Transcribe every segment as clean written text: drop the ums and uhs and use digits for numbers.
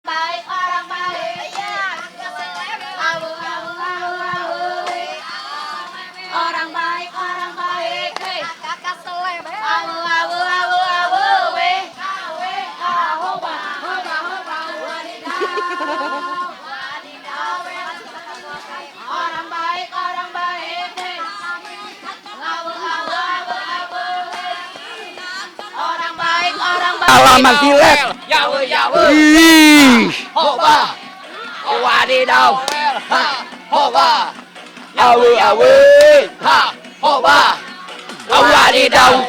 Baik orang baik ya. Awu awu awu awu. Orang baik hei. Kakak seleb. Awu awu awu awu weh. Hoba hoba hoba wadidaw. Wadidaw. Orang baik hei. Awu awu awu awu weh. Orang baik. Alamat silet. Yawe yawe. Ih, Hoba. Wadidaw. Ha. Hoba. awe awe. Ha. Hoba. Wadidaw.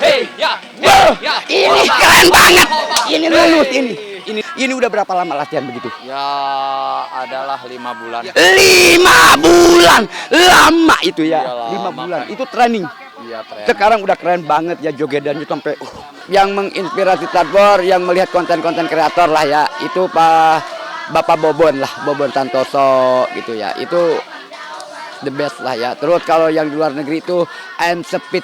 Hei ya. Ini keren banget. Ini lulus ini. Ini udah berapa lama latihan begitu? Ya adalah 5 bulan. 5 bulan. Lama itu ya. Iyalah, 5 bulan. makanya. Itu training. Iya, tren. Sekarang udah keren banget ya jogedannya sampai yang menginspirasi Tadbor, yang melihat konten-konten kreator lah ya. Itu Bapak Bobon lah, Bobon Santoso gitu ya. Itu the best lah ya. Terus kalau yang di luar negeri itu I'm Speed.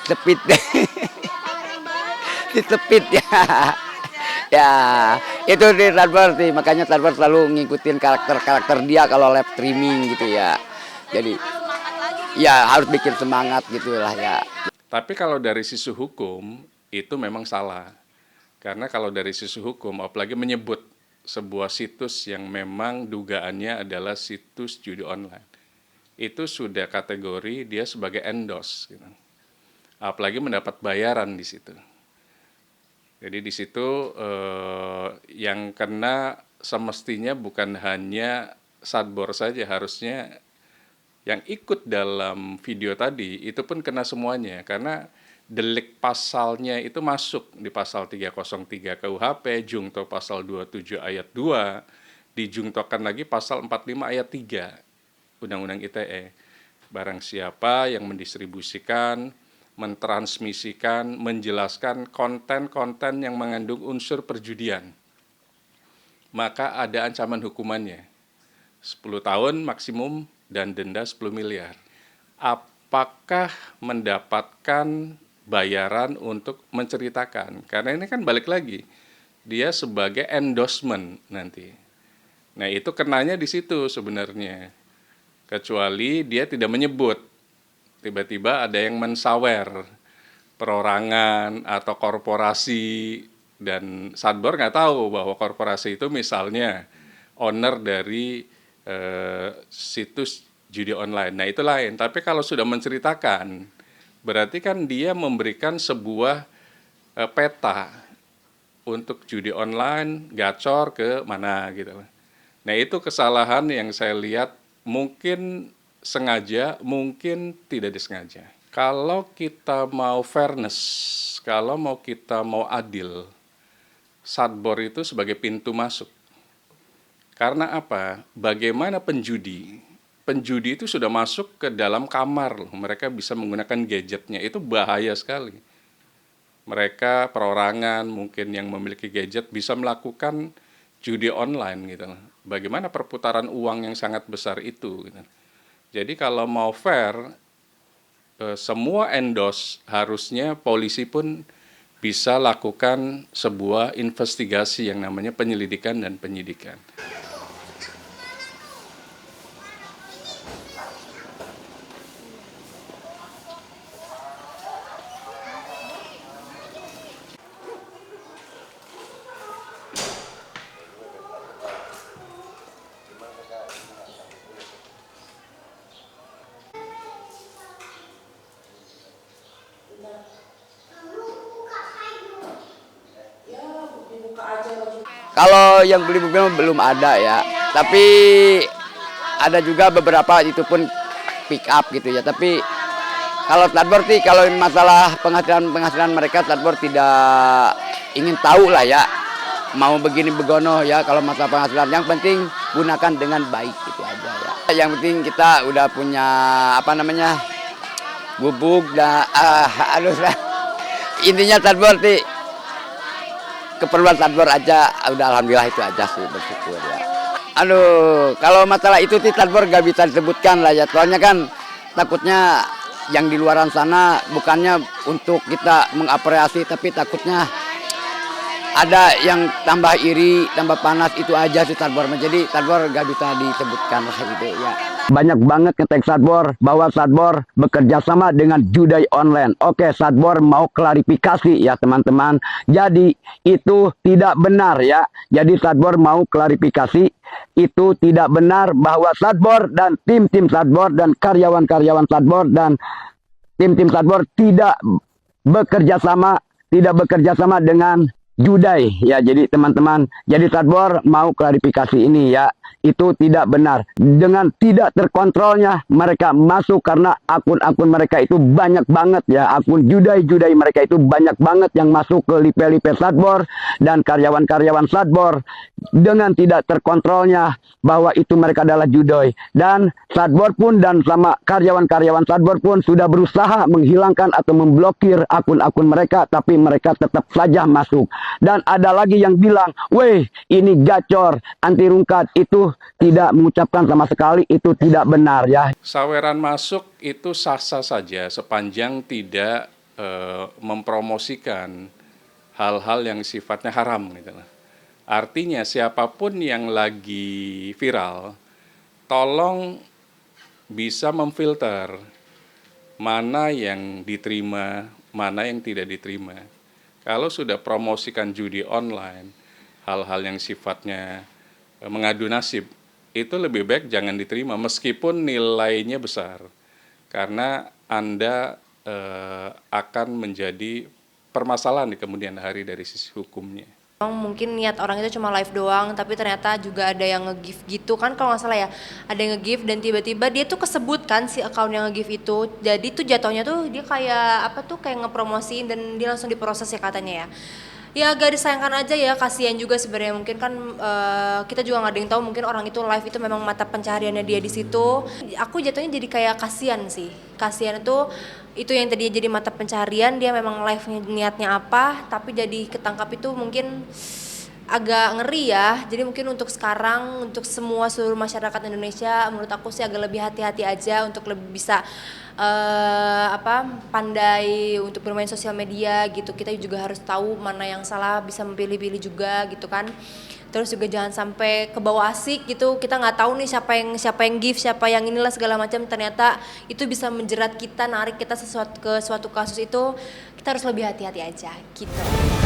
Di Speed ya. Ya, itu di Tadbor sih. Makanya Tadbor selalu ngikutin karakter dia kalau live streaming gitu ya. Jadi ya harus bikin semangat gitulah ya. Tapi kalau dari sisi hukum itu memang salah. Karena kalau dari sisi hukum apalagi menyebut sebuah situs yang memang dugaannya adalah situs judi online. Itu sudah kategori dia sebagai endorse gitu. Apalagi mendapat bayaran di situ. Jadi di situ yang kena semestinya bukan hanya Sadbor saja, harusnya yang ikut dalam video tadi itu pun kena semuanya. Karena delik pasalnya itu masuk di pasal 303 KUHP, jungto pasal 27 ayat 2, dijungtokan lagi pasal 45 ayat 3 Undang-Undang ITE. Barang siapa yang mendistribusikan, mentransmisikan, menjelaskan konten-konten yang mengandung unsur perjudian, maka ada ancaman hukumannya 10 tahun maksimum dan denda 10 miliar. Apakah mendapatkan bayaran untuk menceritakan? Karena ini kan balik lagi, dia sebagai endorsement nanti. Nah itu kenanya di situ sebenarnya. Kecuali dia tidak menyebut. Tiba-tiba ada yang mensawer perorangan atau korporasi, dan Sadbor nggak tahu bahwa korporasi itu misalnya owner dari situs judi online. Nah itu lain. Tapi kalau sudah menceritakan, berarti kan dia memberikan sebuah peta untuk judi online, gacor ke mana gitu. Nah itu kesalahan yang saya lihat mungkin sengaja, mungkin tidak disengaja. Kalau kita mau fairness, kalau mau kita mau adil, Sadbor itu sebagai pintu masuk. Karena apa? Bagaimana penjudi? Penjudi itu sudah masuk ke dalam kamar loh. Mereka bisa menggunakan gadgetnya. Itu bahaya sekali. Mereka perorangan mungkin yang memiliki gadget bisa melakukan judi online gitu. Bagaimana perputaran uang yang sangat besar itu gitu. Jadi kalau mau fair, semua endorse harusnya polisi pun bisa lakukan sebuah investigasi yang namanya penyelidikan dan penyidikan. Kalau yang beli mobil belum ada ya, tapi ada juga beberapa itu pun pick up gitu ya. Tapi kalau Tadbor sih kalau masalah penghasilan mereka, Tadbor tidak ingin tahu lah ya. Mau begini begono ya, kalau masalah penghasilan yang penting gunakan dengan baik gitu aja ya. Yang penting kita udah punya gubuk dan intinya Tadbor sih keperluan Tadbor aja udah alhamdulillah itu aja sih, bersyukur ya. Kalau masalah itu sih Tadbor gak bisa disebutkan lah ya, soalnya kan takutnya yang di luaran sana bukannya untuk kita mengapresiasi, tapi takutnya ada yang tambah iri, tambah panas, itu aja sih Sadbor. Jadi Sadbor gak bisa disebutkan lah gitu ya. Banyak banget ngetek Sadbor bahwa Sadbor bekerja sama dengan judai online. Oke, Sadbor mau klarifikasi ya teman-teman. Jadi itu tidak benar ya. Jadi Sadbor mau klarifikasi, itu tidak benar bahwa Sadbor dan tim-tim Sadbor dan karyawan-karyawan Sadbor dan tim-tim Sadbor tidak bekerja sama dengan judai ya. Jadi teman-teman, jadi Sadbor mau klarifikasi ini ya, itu tidak benar. Dengan tidak terkontrolnya mereka masuk, karena akun-akun mereka itu banyak banget ya, akun judai-judai mereka itu banyak banget yang masuk ke lipe-lipe Sadbor dan karyawan-karyawan Sadbor dengan tidak terkontrolnya bahwa itu mereka adalah judai. Dan Sadbor pun dan sama karyawan-karyawan Sadbor pun sudah berusaha menghilangkan atau memblokir akun-akun mereka, tapi mereka tetap saja masuk. Dan ada lagi yang bilang, weh ini gacor, anti rungkat, itu tidak mengucapkan sama sekali, itu tidak benar ya. Saweran masuk itu sah-sah saja sepanjang tidak mempromosikan hal-hal yang sifatnya haram gitu lah. Artinya siapapun yang lagi viral, tolong bisa memfilter mana yang diterima, mana yang tidak diterima. Kalau sudah promosikan judi online, hal-hal yang sifatnya mengadu nasib, itu lebih baik jangan diterima meskipun nilainya besar. Karena Anda akan menjadi permasalahan di kemudian hari dari sisi hukumnya. Mungkin niat orang itu cuma live doang, tapi ternyata juga ada yang nge-give gitu kan, kalau nggak salah ya, ada yang nge-give dan tiba-tiba dia tuh kesebut kan si account yang nge-give itu. Jadi tuh jatuhnya tuh dia kayak apa tuh, kayak ngepromosiin dan dia langsung diproses ya katanya ya. Ya agak disayangkan aja ya, kasihan juga sebenarnya. Mungkin kan kita juga nggak ada yang tahu, mungkin orang itu live itu memang mata pencahariannya dia di situ. Aku jatuhnya jadi kayak kasihan sih. Kasihan itu yang tadinya jadi mata pencaharian, dia memang live niatnya apa, tapi jadi ketangkap itu mungkin agak ngeri ya. Jadi mungkin untuk sekarang, untuk semua seluruh masyarakat Indonesia, menurut aku sih agak lebih hati-hati aja untuk lebih bisa pandai untuk bermain sosial media gitu. Kita juga harus tahu mana yang salah, bisa memilih-pilih juga gitu kan. Terus juga jangan sampai ke bawah asik gitu. Kita nggak tahu nih siapa yang give, siapa yang inilah segala macam. Ternyata itu bisa menjerat kita, narik kita ke suatu kasus itu. Kita harus lebih hati-hati aja gitu.